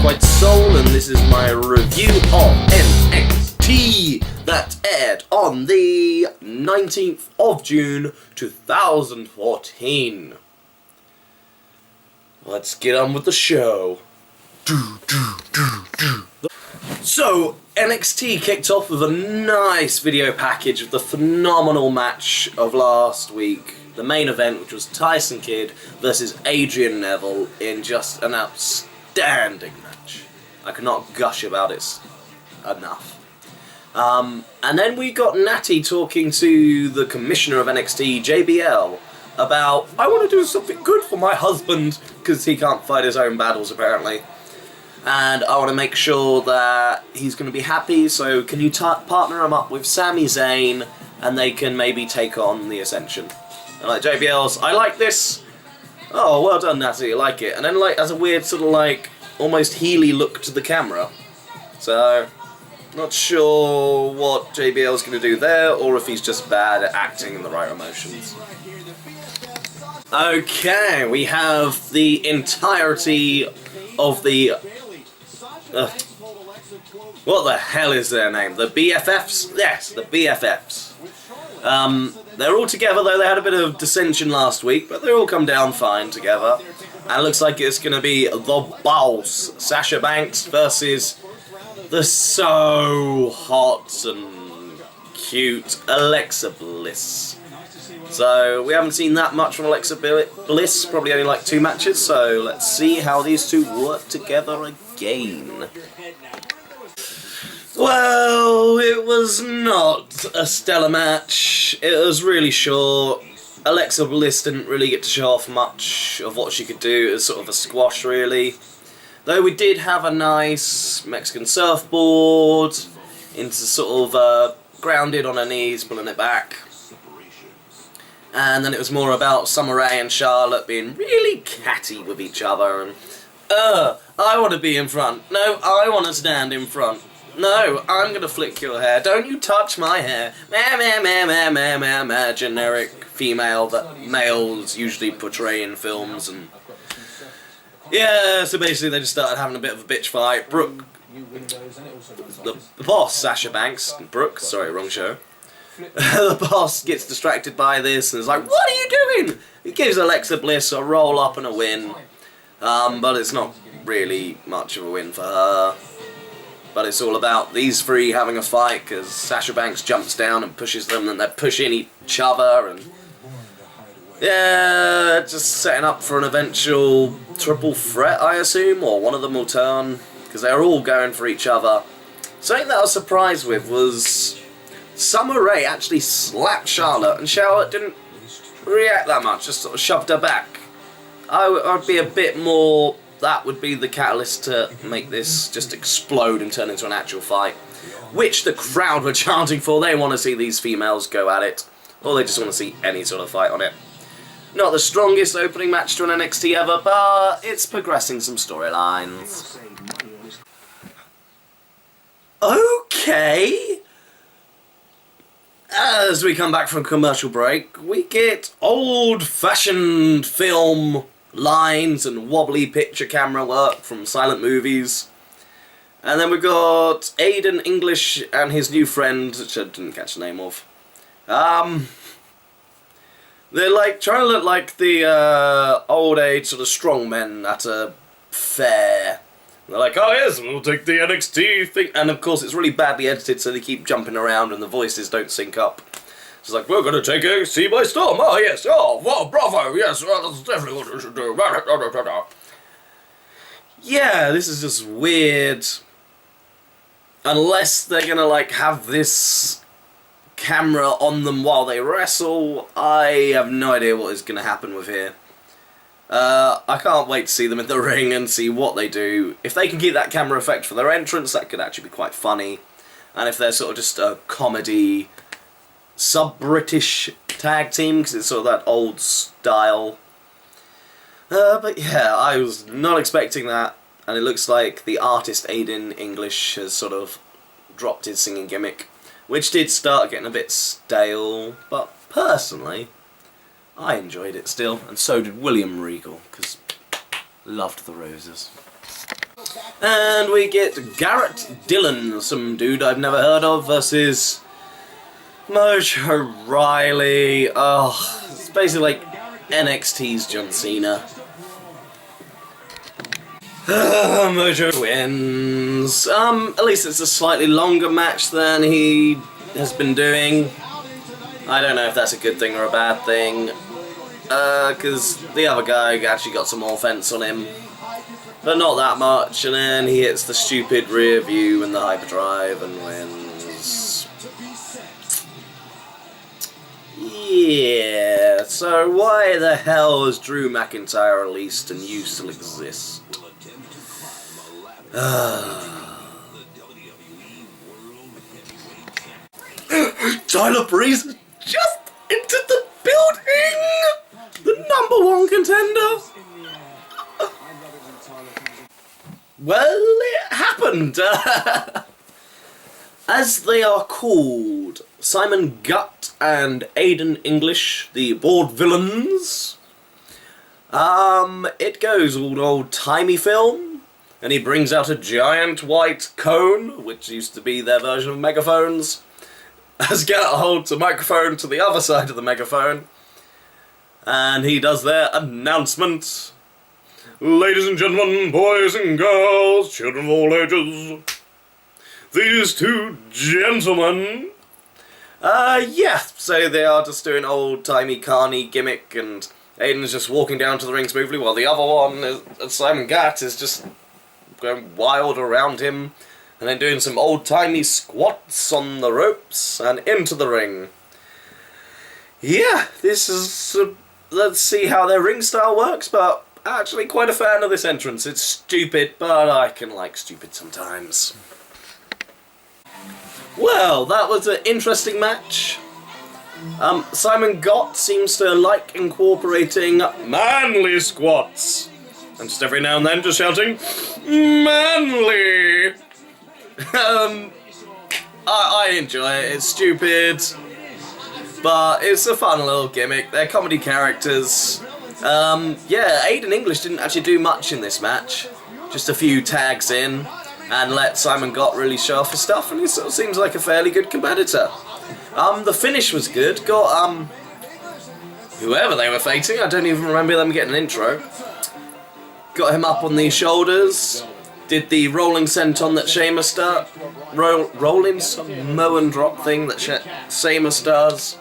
Quite Soul, and this is my review of NXT that aired on the 19th of June 2014. Let's get on with the show. So, NXT kicked off with a nice video package of the phenomenal match of last week. The main event, which was Tyson Kidd versus Adrian Neville in just an outstanding match. I cannot gush about it enough. And then we got Natty talking to the commissioner of NXT, JBL, about, I want to do something good for my husband, because he can't fight his own battles apparently. And I want to make sure that he's going to be happy, so can you partner him up with Sami Zayn, and they can maybe take on the Ascension. And like JBL's, I like this. Oh, well done, Natty, I like it. And then like has a weird sort of like almost Healy look to the camera. So, not sure what JBL's going to do there, or if he's just bad at acting in the right emotions. Okay, we have the entirety of the... what the hell is their name? The BFFs? Yes, the BFFs. They're all together, though they had a bit of dissension last week, but they all come down fine together. And it looks like it's going to be the Boss, Sasha Banks versus the so hot and cute Alexa Bliss. So, we haven't seen that much from Alexa Bliss, probably only like 2 matches, so let's see how these two work together again. Well, it was not a stellar match. It was really short. Alexa Bliss didn't really get to show off much of what she could do. It was sort of a squash, really. Though we did have a nice Mexican surfboard into sort of grounded on her knees, pulling it back. And then it was more about Summer Rae and Charlotte being really catty with each other. And, I want to be in front. No, I want to stand in front. No, I'm going to flick your hair. Don't you touch my hair. Meh, generic female that males usually portray in films. And yeah, so basically they just started having a bit of a bitch fight. Brooke, the boss, Sasha Banks, Brooke, sorry, wrong show. The boss gets distracted by this and is like, what are you doing? He gives Alexa Bliss a roll up and a win. But it's not really much of a win for her. But it's all about these three having a fight because Sasha Banks jumps down and pushes them and they're pushing each other and yeah, just setting up for an eventual triple threat, I assume, or one of them will turn because they're all going for each other. Something that I was surprised with was Summer Rae actually slapped Charlotte and Charlotte didn't react that much, just sort of shoved her back. I'd be a bit more... That would be the catalyst to make this just explode and turn into an actual fight. Which the crowd were chanting for. They want to see these females go at it. Or they just want to see any sort of fight on it. Not the strongest opening match to an NXT ever, but it's progressing some storylines. Okay. As we come back from commercial break, we get old-fashioned film lines and wobbly picture camera work from silent movies. And then we got Aiden English and his new friend, which I didn't catch the name of. They're like trying to look like the old age sort of strongmen at a fair. They're like, oh yes, we'll take the NXT thing. And of course it's really badly edited, so they keep jumping around and the voices don't sync up. It's like, we're going to take NXT by storm. Oh yes, oh, well, bravo, yes, well, that's definitely what we should do. Yeah, this is just weird. Unless they're going to like have this camera on them while they wrestle, I have no idea what is going to happen with here. I can't wait to see them in the ring and see what they do. If they can keep that camera effect for their entrance, that could actually be quite funny. And if they're sort of just a comedy, sub-British tag team, because it's sort of that old style. But yeah, I was not expecting that. And it looks like the artist Aiden English has sort of dropped his singing gimmick, which did start getting a bit stale, but personally, I enjoyed it still, and so did William Regal, because loved the Roses. And we get Garrett Dillon, some dude I've never heard of, versus Mojo Riley. Oh, it's basically like NXT's John Cena. Mojo wins. At least it's a slightly longer match than he has been doing. I don't know if that's a good thing or a bad thing. Because the other guy actually got some offense on him. But not that much, and then he hits the stupid rear view and the hyperdrive and wins. Yeah, so why the hell is Drew McIntyre released and you still exist? Tyler Breeze just entered the building! The #1 contender! Well, it happened! As they are called, Simon Gutt and Aiden English, the board villains. It goes all old-timey film, and he brings out a giant white cone, which used to be their version of megaphones, as Gutt holds a microphone to the other side of the megaphone, and he does their announcement. Ladies and gentlemen, boys and girls, children of all ages, these two gentlemen, yeah, so they are just doing old-timey carny gimmick, and Aiden's just walking down to the ring smoothly, while the other one, Simon Gatt, is just going wild around him, and then doing some old-timey squats on the ropes, and into the ring. Yeah, this is, let's see how their ring style works, but actually quite a fan of this entrance. It's stupid, but I can like stupid sometimes. Well, that was an interesting match. Simon Gott seems to like incorporating manly squats. And just every now and then just shouting, manly! I enjoy it. It's stupid, but it's a fun little gimmick. They're comedy characters. Yeah, Aiden English didn't actually do much in this match. Just a few tags in, and let Simon Gott really show off his stuff, and he sort of seems like a fairly good competitor. The finish was good. Got, whoever they were facing, I don't even remember them getting an intro. Got him up on the shoulders, did the rolling senton that Sheamus does, rolling Samoan drop thing that Sheamus does,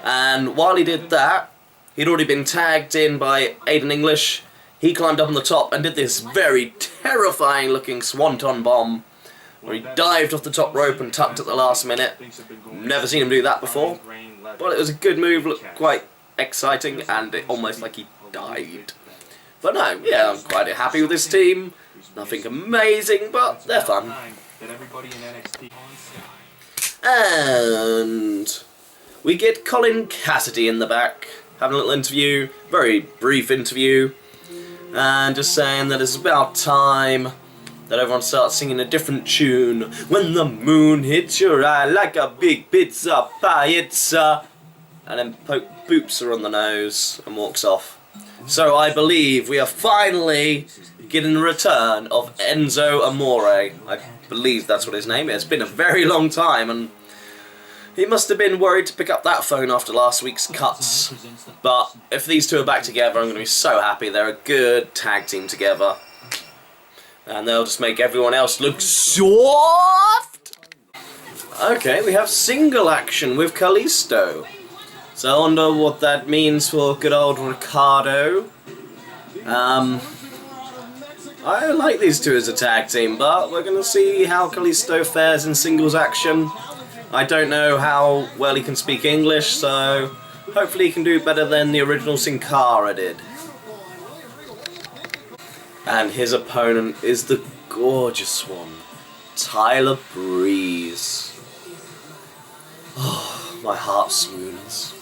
and while he did that, he'd already been tagged in by Aiden English. He climbed up on the top and did this very terrifying looking swanton bomb, where he dived off the top rope and tucked at the last minute. Never seen him do that before, but it was a good move, looked quite exciting, and it almost like he died. But no, yeah, I'm quite happy with this team. Nothing amazing, but they're fun. And we get Colin Cassidy in the back, having a little interview, very brief interview, and just saying that it's about time that everyone starts singing a different tune. When the moon hits your eye like a big pizza pie, it's and then boops her on the nose and walks off. So I believe we are finally getting the return of Enzo Amore. I believe that's what his name is. It's been a very long time, and he must have been worried to pick up that phone after last week's cuts. But if these two are back together, I'm going to be so happy. They're a good tag team together. And they'll just make everyone else look soft! Okay, we have single action with Kalisto. So I wonder what that means for good old Ricardo. I like these two as a tag team, but we're going to see how Kalisto fares in singles action. I don't know how well he can speak English, so hopefully he can do better than the original Sin Cara did. And his opponent is the gorgeous one, Tyler Breeze. Oh, my heart swoons.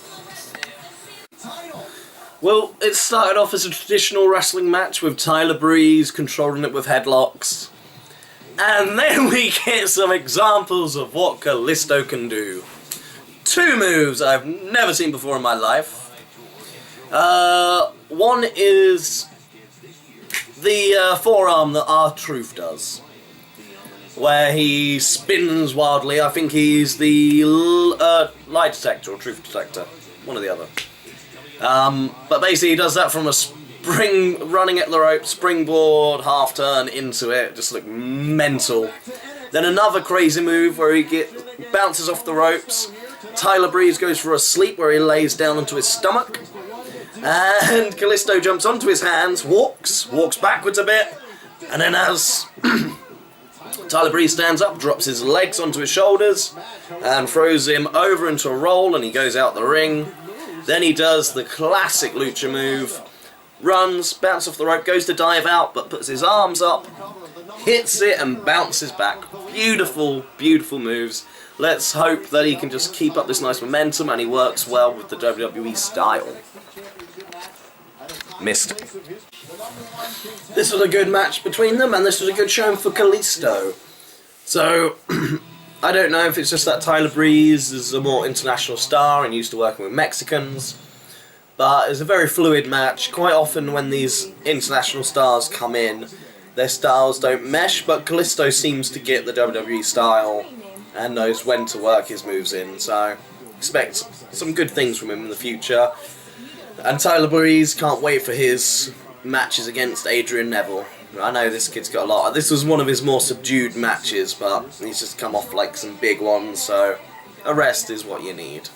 Well, it started off as a traditional wrestling match with Tyler Breeze controlling it with headlocks. And then we get some examples of what Kalisto can do. Two moves I've never seen before in my life. One is the forearm that R-Truth does, where he spins wildly. I think he's the lie detector or truth detector, one or the other. But basically he does that from a spring, running at the rope, springboard, half turn into it, just look mental. Then another crazy move where he bounces off the ropes. Tyler Breeze goes for a sleep where he lays down onto his stomach. And Kalisto jumps onto his hands, walks backwards a bit, and then as Tyler Breeze stands up, drops his legs onto his shoulders, and throws him over into a roll, and he goes out the ring. Then he does the classic lucha move, runs, bounces off the rope, goes to dive out, but puts his arms up, hits it, and bounces back. Beautiful, beautiful moves. Let's hope that he can just keep up this nice momentum and he works well with the WWE style. Missed. This was a good match between them, and this was a good showing for Kalisto. So, I don't know if it's just that Tyler Breeze is a more international star and used to working with Mexicans, but it's a very fluid match. Quite often when these international stars come in, their styles don't mesh, but Kalisto seems to get the WWE style and knows when to work his moves in, so expect some good things from him in the future. And Tyler Breeze, can't wait for his matches against Adrian Neville. I know this kid's got a lot. This was one of his more subdued matches, but he's just come off like some big ones, so a rest is what you need.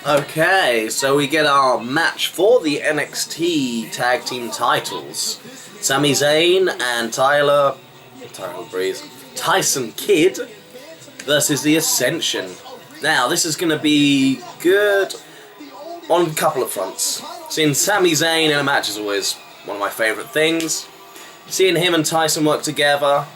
Okay, so we get our match for the NXT Tag Team titles. Sami Zayn and Tyler Breeze, Tyson Kidd versus The Ascension. Now, this is going to be good on a couple of fronts. Seeing Sami Zayn in a match is always one of my favourite things. Seeing him and Tyson work together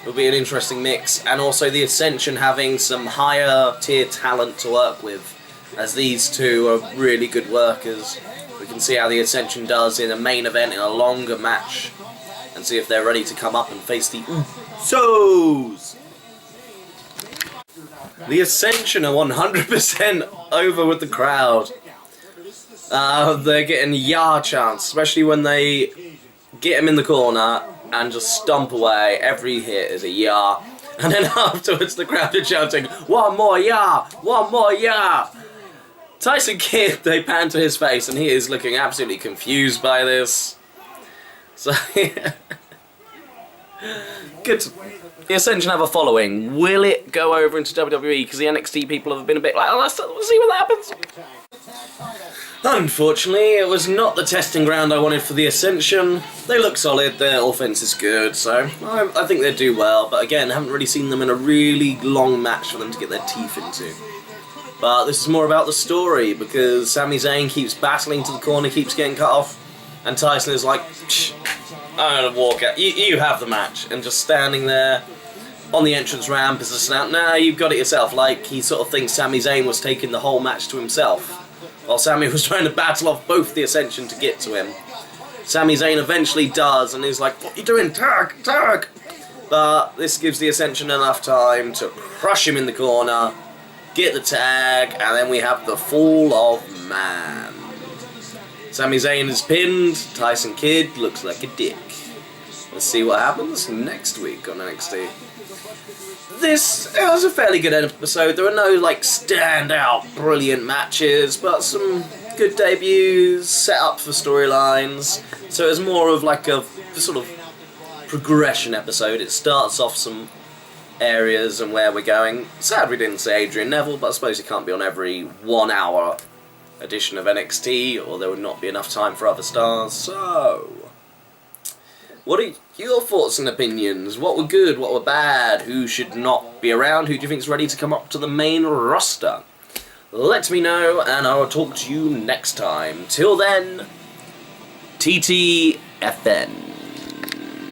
will be an interesting mix, and also The Ascension having some higher tier talent to work with, as these two are really good workers. We can see how The Ascension does in a main event in a longer match, and see if they're ready to come up and face the Usos. The Ascension are 100% over with the crowd. They're getting "yah" chants, especially when they get him in the corner and just stomp away. Every hit is a "yah." And then afterwards the crowd are shouting, "One more yah! One more yah!" Tyson Kidd, they pan to his face and he is looking absolutely confused by this. So, good. The Ascension have a following. Will it go over into WWE? Because the NXT people have been a bit like, oh, let's see what happens. Unfortunately, it was not the testing ground I wanted for the Ascension. They look solid, their offense is good, so I think they do well. But again, I haven't really seen them in a really long match for them to get their teeth into. But this is more about the story, because Sami Zayn keeps battling to the corner, keeps getting cut off, and Tyson is like, I'm gonna walk out. You have the match, and just standing there on the entrance ramp as a snap. Nah, you've got it yourself. Like, he sort of thinks Sami Zayn was taking the whole match to himself, while Sami was trying to battle off both the Ascension to get to him. Sami Zayn eventually does, and he's like, what are you doing? Tag! Tag! But this gives the Ascension enough time to crush him in the corner, get the tag, and then we have the Fall of Man. Sami Zayn is pinned, Tyson Kidd looks like a dick. Let's see what happens next week on NXT. It was a fairly good episode. There were no, like, standout, brilliant matches, but some good debuts, set up for storylines. So it was more of like a sort of progression episode. It starts off some areas and where we're going. Sad we didn't see Adrian Neville, but I suppose he can't be on every 1 hour edition of NXT, or there would not be enough time for other stars. So, what are your thoughts and opinions? What were good, what were bad, who should not be around, who do you think is ready to come up to the main roster? Let me know, and I'll talk to you next time. Till then, TTFN.